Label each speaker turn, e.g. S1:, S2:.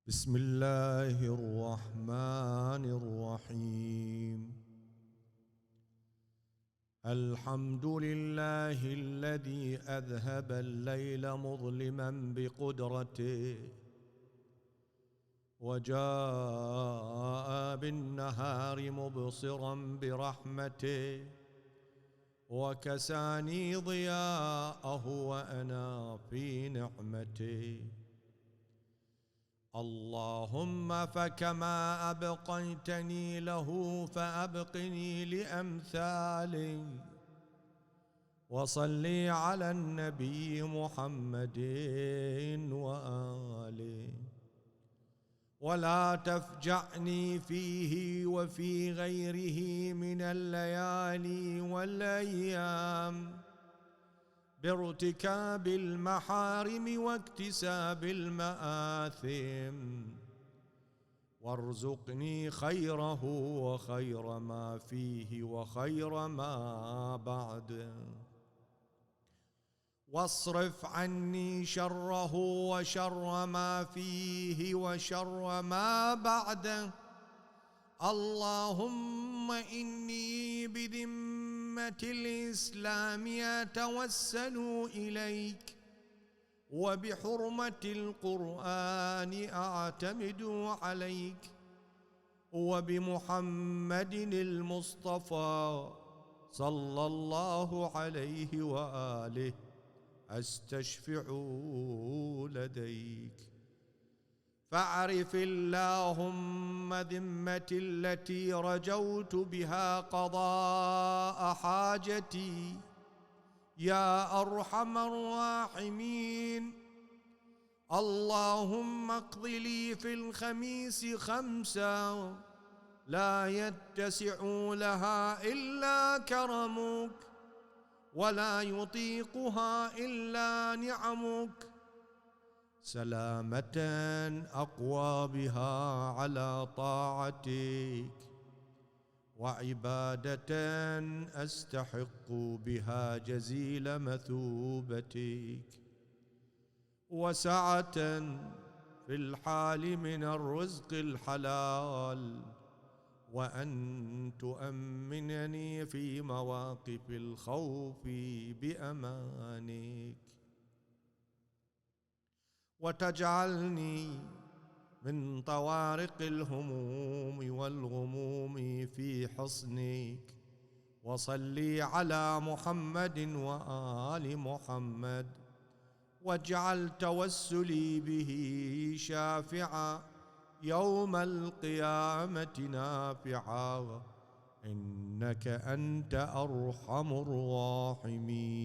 S1: بسم الله الرحمن الرحيم. الحمد لله الذي أذهب الليل مظلما بقدرته وجاء بالنهار مبصرا برحمته وكساني ضياءه وأنا في نعمته. اللهم فكما أبقيتني له فأبقني لأمثاله، وصلي على النبي محمد وآله، ولا تفجعني فيه وفي غيره من الليالي والأيام بارتكاب المحارم واكتساب المآثم، وارزقني خيره وخير ما فيه وخير ما بعده، واصرف عني شره وشر ما فيه وشر ما بعده. اللهم إني بذمة الإسلام أتوسل إليك، وبحرمة القرآن أعتمد عليك، وبمحمد المصطفى صلى الله عليه وآله أستشفع لديك. فاعرف اللهم ذمتي التي رجوت بها قضاء حاجتي يا أرحم الراحمين. اللهم اقض لي في الخميس 5 لا يتسع لها إلا كرمك، ولا يطيقها إلا نعمك، سلامة أقوى بها على طاعتك، وعبادة أستحق بها جزيل مثوبتك، وسعة في الحال من الرزق الحلال، وأن تؤمنني في مواقف الخوف بأمانك، وتجعلني من طوارق الهموم والغموم في حصنك. وصلي على محمد وآل محمد، واجعل توسلي به شافعا يوم القيامة نافعا، إنك أنت أرحم الراحمين.